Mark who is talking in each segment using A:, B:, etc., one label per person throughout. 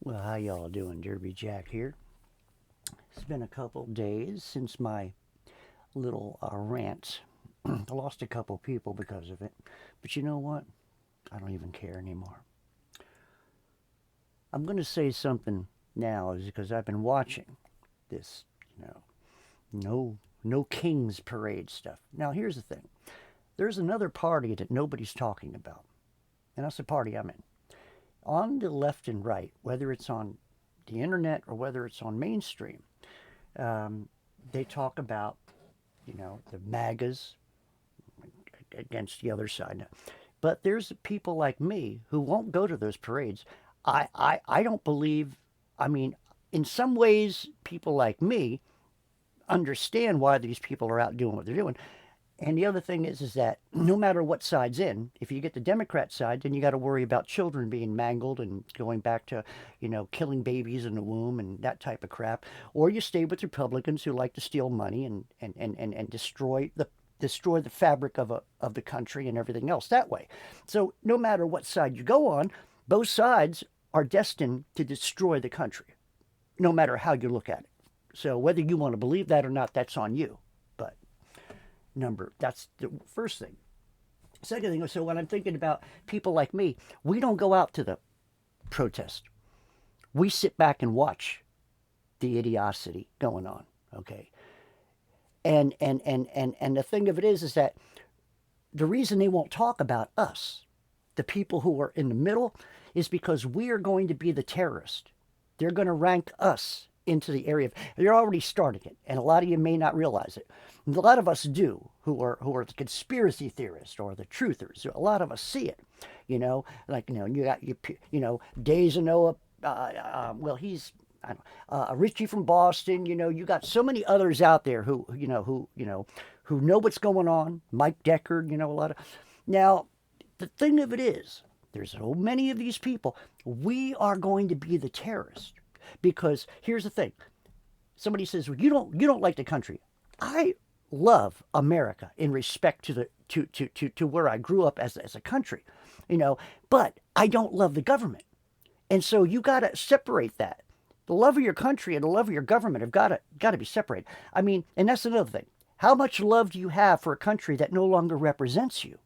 A: Well, how y'all doing? Derby Jack here. It's been a couple days since my little rant. I lost a couple people because of it. But you know what? I don't even care anymore. I'm going to say something now is because I've been watching this, you know, no King's Parade stuff. Now, here's the thing. There's another party that nobody's talking about, and that's the party I'm in. On the left and right, whether it's on the internet or whether it's on mainstream, um, they talk about, the MAGAs against the other side. But there's people like me who won't go to those parades. I don't believe, I mean, in some ways, people like me understand why these people are out doing what they're doing. And the other thing is that no matter what side's in, if you get the Democrat side, then you got to worry about children being mangled and going back to, killing babies in the womb and that type of crap. Or you stay with Republicans who like to steal money and destroy the fabric of the country and everything else that way. So no matter what side you go on, both sides are destined to destroy the country, no matter how you look at it. So whether you want to believe that or not, that's on you. But that's the first thing. Second thing, so when I'm thinking about people like me, we don't go out to the protest. We sit back and watch the idiocy going on. Okay. And the thing of it is that the reason they won't talk about us, the people who are in the middle, is because we are going to be the terrorist. They're going to rank us into the area. They're already starting it, and a lot of you may not realize it. And a lot of us do, who are the conspiracy theorists or the truthers. A lot of us see it. You got Days of Noah. Well, he's I don't Richie from Boston. You got so many others out there who know what's going on. Mike Deckard. A lot of now. The thing of it is, there's so many of these people. We are going to be the terrorist because here's the thing. Somebody says, well, you don't like the country. I love America in respect to to where I grew up as a country, but I don't love the government. And so you got to separate that. The love of your country and the love of your government have got to be separated. I mean, and that's another thing. How much love do you have for a country that no longer represents you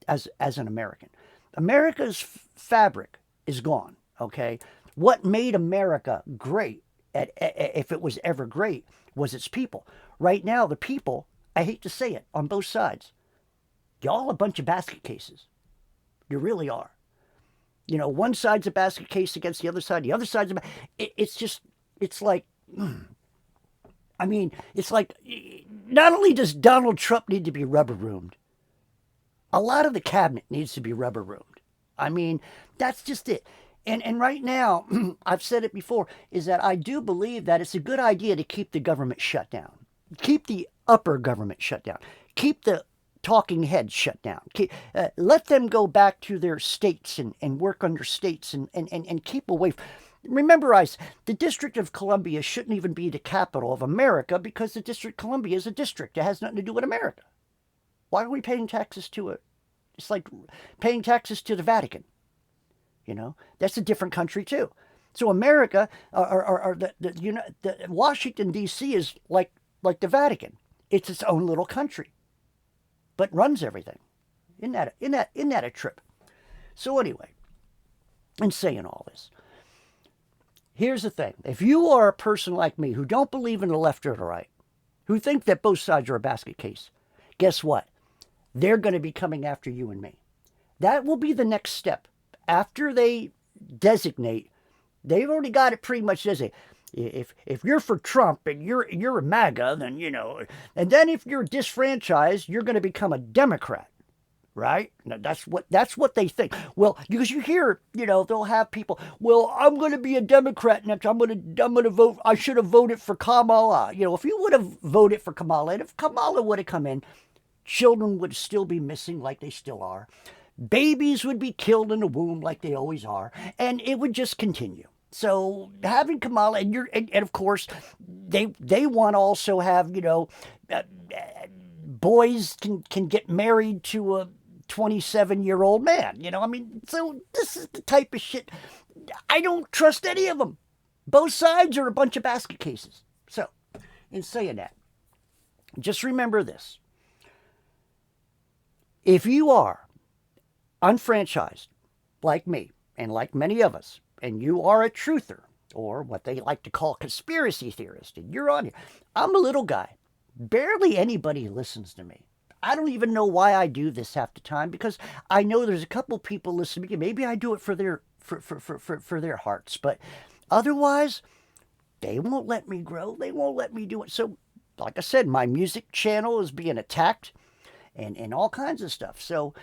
A: as an American? America's fabric is gone. Okay, what made America great, if it was ever great, was its people. Right now, the people, I hate to say it, on both sides, y'all a bunch of basket cases. You really are. One side's a basket case against the other side. The other side's it's just, it's like, I mean, it's like, not only does Donald Trump need to be rubber roomed, a lot of the cabinet needs to be rubber roomed. I mean, that's just it. And right now, I've said it before, is that I do believe that it's a good idea to keep the government shut down. Keep the upper government shut down. Keep the talking heads shut down. Let them go back to their states and work under states and keep away. Remember, the District of Columbia shouldn't even be the capital of America because the District of Columbia is a district. It has nothing to do with America. Why are we paying taxes to it? It's like paying taxes to the Vatican. That's a different country too. So America, or the Washington D.C. is like the Vatican. It's its own little country, but runs everything. Isn't that a trip? So anyway, in saying all this, here's the thing: if you are a person like me who don't believe in the left or the right, who think that both sides are a basket case, guess what? They're going to be coming after you and me. That will be the next step. After they designate, they've already got it pretty much designated. If you're for Trump and you're a MAGA, then and then if you're disfranchised, you're going to become a Democrat, right? Now, that's what they think. Well, because you hear, they'll have people. Well, I'm going to be a Democrat next. I'm going to vote. I should have voted for Kamala. If you would have voted for Kamala, and if Kamala would have come in, children would still be missing like they still are. Babies would be killed in the womb like they always are, and it would just continue. So having Kamala and of course they want to also have boys can get married to a 27-year-old man. I mean, so this is the type of shit. I don't trust any of them. Both sides are a bunch of basket cases. So, in saying that, just remember this. If you are unfranchised, like me, and like many of us, and you are a truther, or what they like to call conspiracy theorist, and you're on here, I'm a little guy. Barely anybody listens to me. I don't even know why I do this half the time, because I know there's a couple people listening to me. Maybe I do it for their hearts, but otherwise, they won't let me grow. They won't let me do it. So, like I said, my music channel is being attacked and all kinds of stuff. So,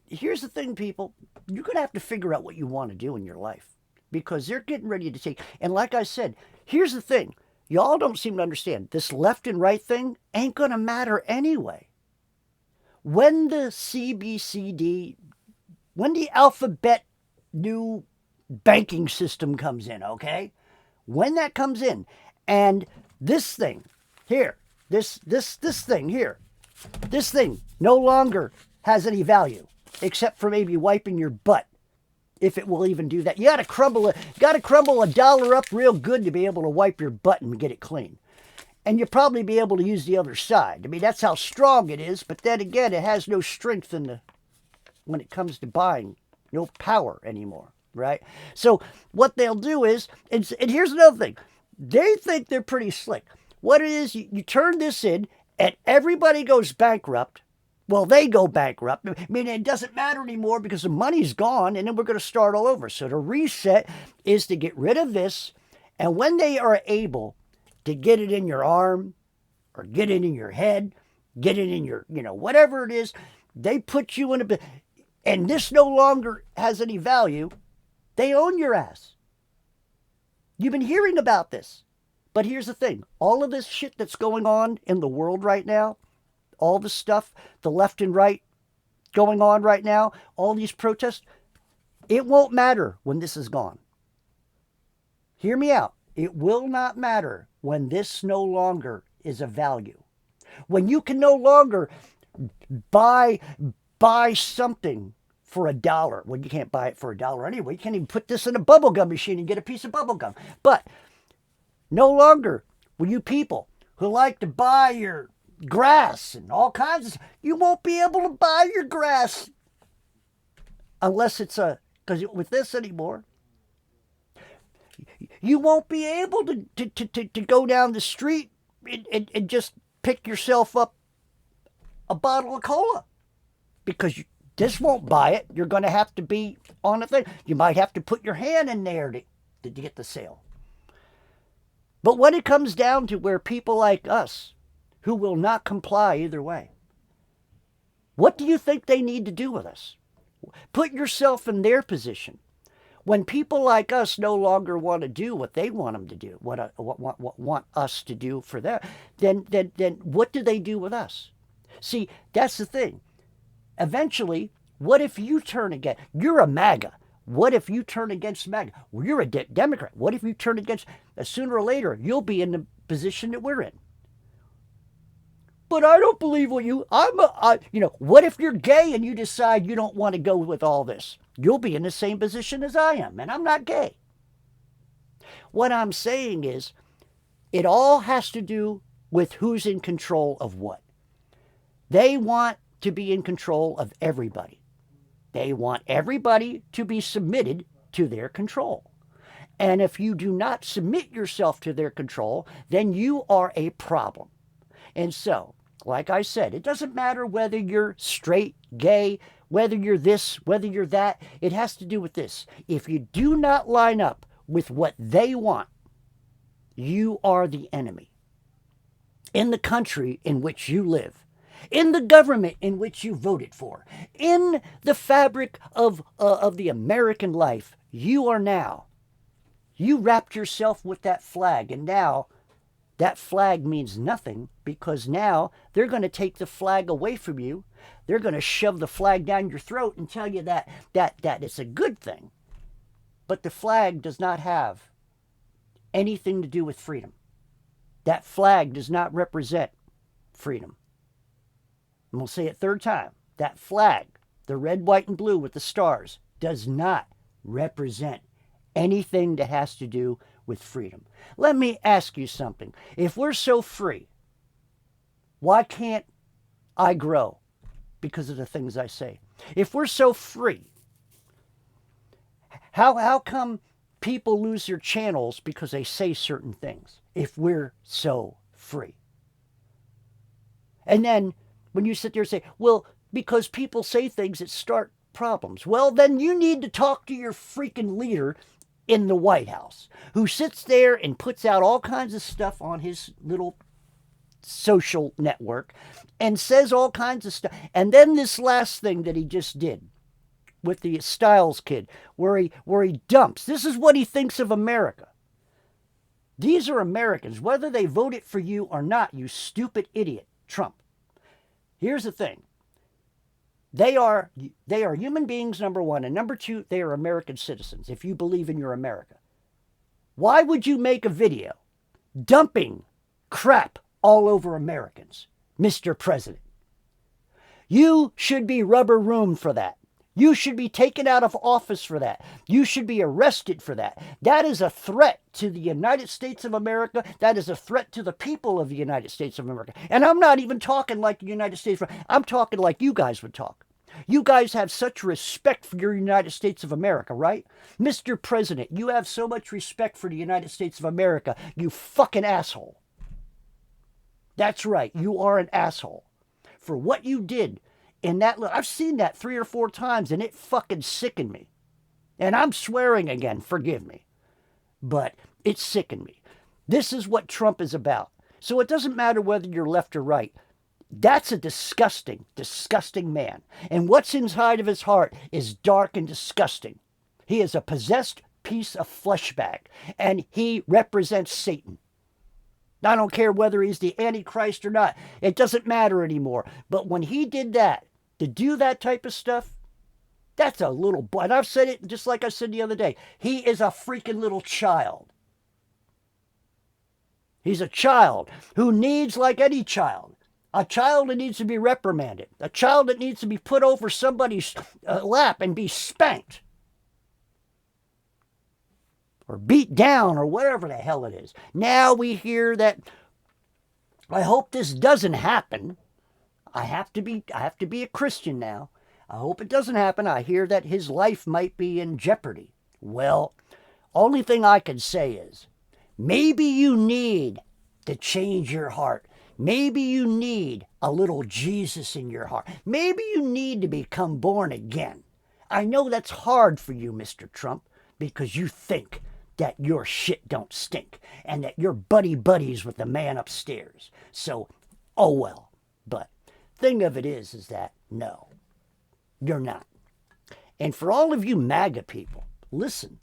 A: here's the thing, people. You're going to have to figure out what you want to do in your life, because they're getting ready to take. And like I said, here's the thing. Y'all don't seem to understand. This left and right thing ain't going to matter anyway. When the CBCD, when the alphabet new banking system comes in, okay? When that comes in, and this thing here, this thing here, this thing no longer has any value except for maybe wiping your butt, if it will even do that. You got to crumble a dollar up real good to be able to wipe your butt and get it clean. And you'll probably be able to use the other side. I mean, that's how strong it is, but then again, it has no strength when it comes to buying, no power anymore, right? So what they'll do is, and here's another thing, they think they're pretty slick. What it is, you turn this in, and everybody goes bankrupt. Well, they go bankrupt. I mean, it doesn't matter anymore because the money's gone, and then we're going to start all over. So the reset is to get rid of this, and when they are able to get it in your arm, or get it in your head, get it in your, whatever it is, they put you in and this no longer has any value. They own your ass. You've been hearing about this. But here's the thing. All of this shit that's going on in the world right now, all the stuff, the left and right going on right now, all these protests, it won't matter when this is gone. Hear me out. It will not matter when this no longer is of value. When you can no longer buy something for $1. Well, you can't buy it for $1 anyway. You can't even put this in a bubblegum machine and get a piece of bubblegum. But no longer will you people who like to buy your grass and all kinds of stuff, you won't be able to buy your grass unless it's because with this anymore, you won't be able to go down the street and just pick yourself up a bottle of cola, because this won't buy it. You're going to have to be on a thing. You might have to put your hand in there to get the sale. But when it comes down to where people like us, who will not comply either way, what do you think they need to do with us? Put yourself in their position. When people like us no longer want to do what they want them to do, what want us to do for them, then what do they do with us? See, that's the thing. Eventually, what if you turn against? You're a MAGA. What if you turn against MAGA? Well, you're a Democrat. What if you turn against? Sooner or later, you'll be in the position that we're in. But I don't believe what you. What if you're gay and you decide you don't want to go with all this? You'll be in the same position as I am, and I'm not gay. What I'm saying is, it all has to do with who's in control of what. They want to be in control of everybody. They want everybody to be submitted to their control. And if you do not submit yourself to their control, then you are a problem. And so, like I said, it doesn't matter whether you're straight, gay, whether you're this, whether you're that. It has to do with this. If you do not line up with what they want, you are the enemy. In the country in which you live, in the government in which you voted for, in the fabric of the American life, you wrapped yourself with that flag, and now that flag means nothing, because now they're going to take the flag away from you. They're going to shove the flag down your throat and tell you that it's a good thing. But the flag does not have anything to do with freedom. That flag does not represent freedom. And we'll say it third time. That flag, the red, white, and blue with the stars, does not represent anything that has to do with freedom. Let me ask you something. If we're so free, why can't I grow? Because of the things I say. If we're so free, how come people lose their channels because they say certain things? If we're so free. And then when you sit there and say, well, because people say things that start problems. Well, then you need to talk to your freaking leader in the White House, who sits there and puts out all kinds of stuff on his little social network and says all kinds of stuff. And then this last thing that he just did with the Styles kid, where he dumps. This is what he thinks of America. These are Americans, whether they voted for you or not, you stupid idiot, Trump. Here's the thing. They are human beings, number one, and number two, they are American citizens, if you believe in your America. Why would you make a video dumping crap all over Americans, Mr. President? You should be rubber-roomed for that. You should be taken out of office for that. You should be arrested for that. That is a threat to the United States of America. That is a threat to the people of the United States of America. And I'm not even talking like the United States. I'm talking like you guys would talk. You guys have such respect for your United States of America, right? Mr. President, you have so much respect for the United States of America, you fucking asshole. That's right, you are an asshole. For what you did in that, I've seen that 3 or 4 times and it fucking sickened me. And I'm swearing again, forgive me. But it sickened me. This is what Trump is about. So it doesn't matter whether you're left or right. That's a disgusting, disgusting man. And what's inside of his heart is dark and disgusting. He is a possessed piece of flesh bag. And he represents Satan. I don't care whether he's the Antichrist or not. It doesn't matter anymore. But when he did that, to do that type of stuff, that's a little boy. And I've said it just like I said the other day. He is a freaking little child. He's a child who needs, like any child, a child that needs to be reprimanded, a child that needs to be put over somebody's lap and be spanked or beat down or whatever the hell it is. Now we hear that, I hope this doesn't happen. I have to be a Christian now. I hope it doesn't happen. I hear that his life might be in jeopardy. Well, only thing I can say is, maybe you need to change your heart. Maybe you need a little Jesus in your heart. Maybe you need to become born again. I know that's hard for you, Mr. Trump, because you think that your shit don't stink and that you're buddies with the man upstairs. So, oh well. But thing of it is that no, you're not. And for all of you MAGA people, listen.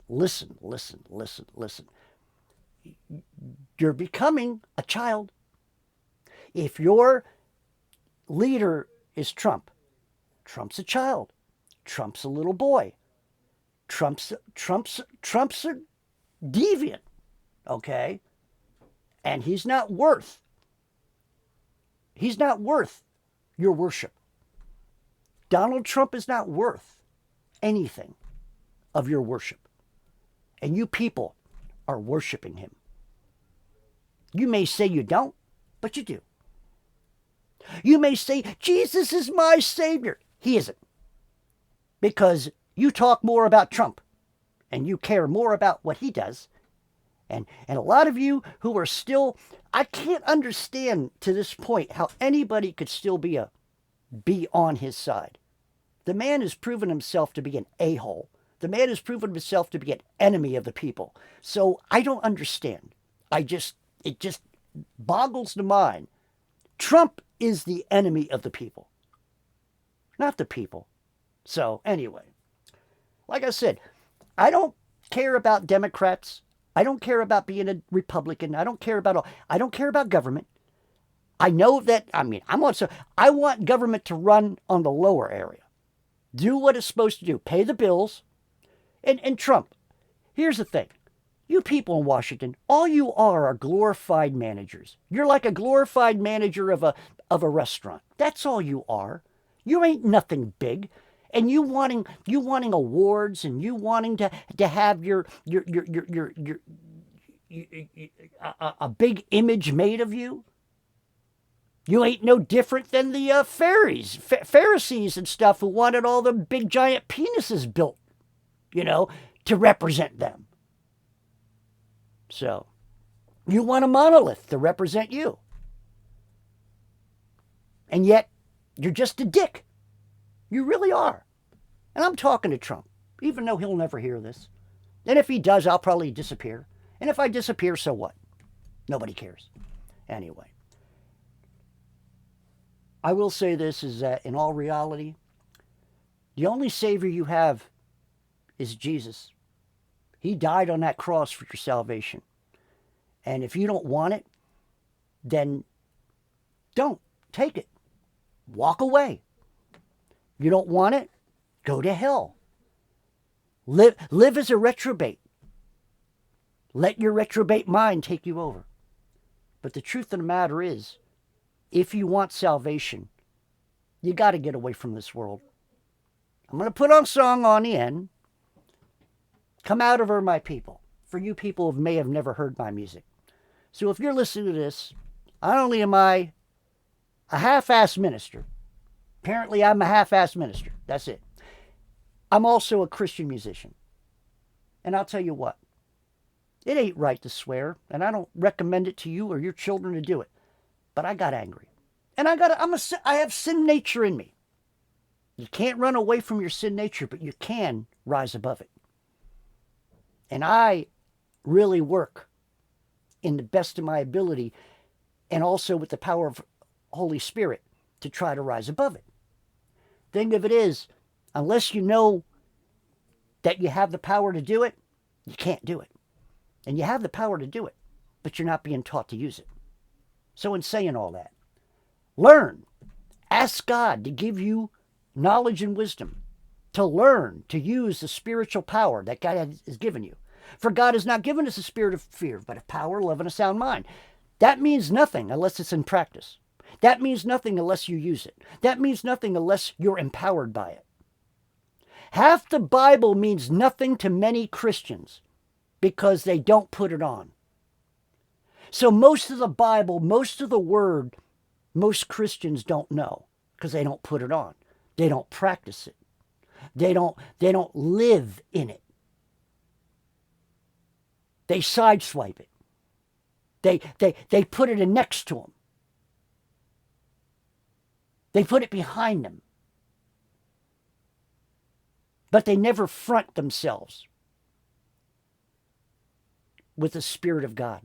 A: You're becoming a child. If your leader is Trump, Trump's a child. Trump's a little boy. Trump's a deviant, okay? And he's not worth your worship. Donald Trump is not worth anything of your worship. And you people are worshiping him. You may say you don't, but you do. You may say, Jesus is my Savior. He isn't. Because you talk more about Trump and you care more about what he does. And a lot of you who are still, I can't understand to this point how anybody could still be on his side. The man has proven himself to be an a-hole. The man has proven himself to be an enemy of the people. So I don't understand. It just boggles the mind. Trump is the enemy of the people, not the people. So anyway, like I said, I don't care about Democrats. I don't care about being a Republican. I don't care about government. I know that, I want government to run on the lower area. Do what it's supposed to do. Pay the bills. And Trump, here's the thing. You people in Washington, all you are glorified managers. You're like a glorified manager of a restaurant. That's all you are. You ain't nothing big. And you wanting awards, and you wanting to have a big image made of you. You ain't no different than the Pharisees and stuff, who wanted all the big giant penises built, to represent them. So, you want a monolith to represent you. And yet, you're just a dick. You really are. And I'm talking to Trump, even though he'll never hear this. And if he does, I'll probably disappear. And if I disappear, so what? Nobody cares. Anyway. I will say this, is that in all reality, the only Savior you have is Jesus. He died on that cross for your salvation. And if you don't want it, then don't take it. Walk away. You don't want it? Go to hell. Live as a reprobate. Let your reprobate mind take you over. But the truth of the matter is, if you want salvation, you got to get away from this world. I'm going to put on a song on the end. Come out of her, my people. For you people who may have never heard my music. So if you're listening to this, not only am I a half-assed minister, apparently I'm a half-assed minister. That's it. I'm also a Christian musician. And I'll tell you what. It ain't right to swear, and I don't recommend it to you or your children to do it. But I got angry. And I have sin nature in me. You can't run away from your sin nature, but you can rise above it. And I really work in the best of my ability, and also with the power of Holy Spirit, to try to rise above it. Thing of it is, unless you know that you have the power to do it, you can't do it. And you have the power to do it, but you're not being taught to use it. So in saying all that, learn. Ask God to give you knowledge and wisdom, to learn to use the spiritual power that God has given you. For God has not given us a spirit of fear, but of power, love, and a sound mind. That means nothing unless it's in practice. That means nothing unless you use it. That means nothing unless you're empowered by it. Half the Bible means nothing to many Christians because they don't put it on. So most of the Bible, most of the Word, most Christians don't know because they don't put it on. They don't practice it. They don't live in it. They sideswipe it. They put it in next to them. They put it behind them. But they never front themselves with the Spirit of God.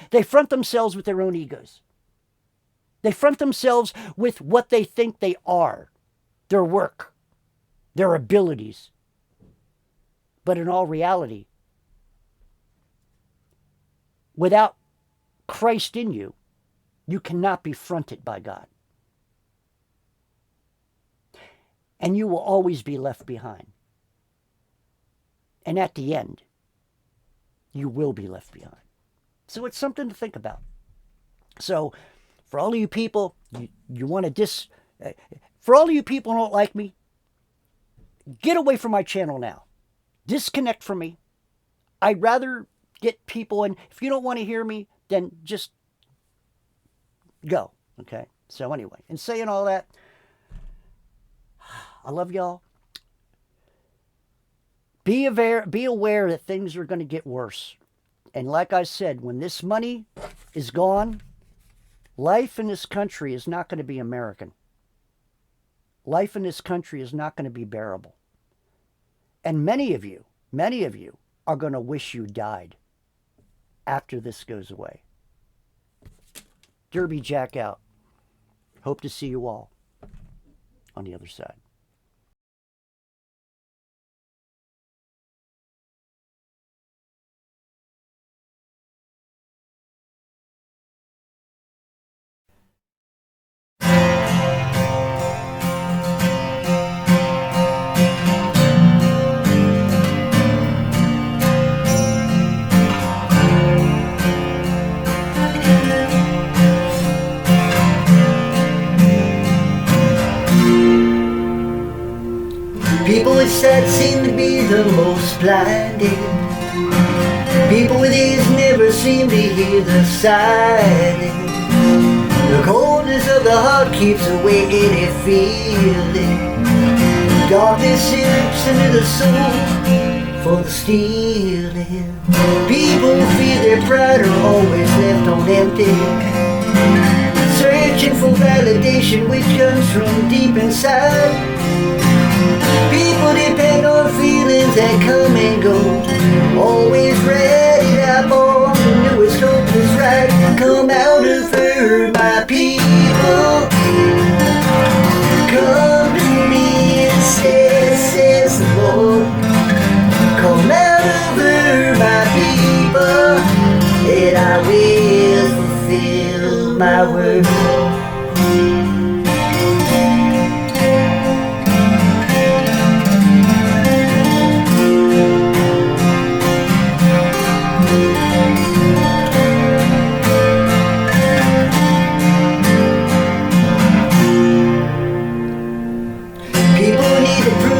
A: They front themselves with their own egos. They front themselves with what they think they are, their work, their abilities. But in all reality, without Christ in you, you cannot be fronted by God. And you will always be left behind. And at the end, you will be left behind. So it's something to think about. So for all of you people, you want to for all of you people who don't like me, get away from my channel now. Disconnect from me. I'd rather get people, and if you don't want to hear me, then just go. Okay? So anyway, in saying all that, I love y'all. Be aware that things are going to get worse. And like I said, when this money is gone, life in this country is not going to be American. Life in this country is not going to be bearable. And many of you are going to wish you died after this goes away. Derby Jack out. Hope to see you all on the other side. People with sight seem to be the most blinded. People with ears never seem to hear the silence. The coldness of the heart keeps away any feeling. Darkness slips into the soul for the stealing. People who feel their pride are always left on empty, searching for validation which comes from deep inside. People depend on feelings that come and go, always ready to bomb the newest hopeless ride. Come out of her, my people. Come to me and says the Lord. Come out of her, my people, and I will fulfill my word.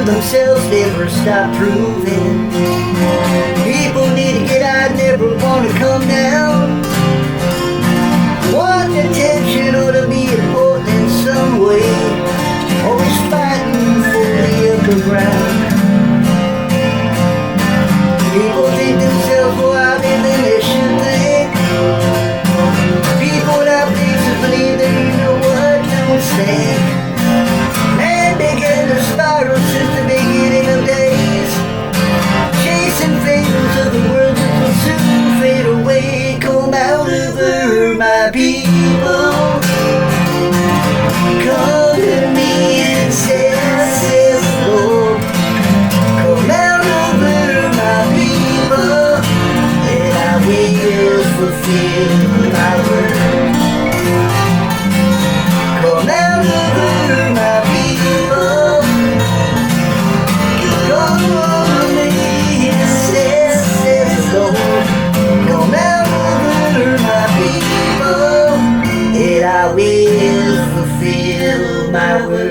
A: Themselves never stop proving. People need to get out, never want to come down. Want attention or to be important in some way, always fighting for the upper ground. People think themselves more out there than they should think. People without places believe that you know what to mistake. Man began to spiral since the beginning of days, chasing fables of the world that will soon fade away. Come out of her, my people. Come to me and says the Lord. Come out of her, my people, and I will fulfill my word. Come out of her, my people. Come to me and says the Lord. Come out of her, my people, and I will fulfill my word.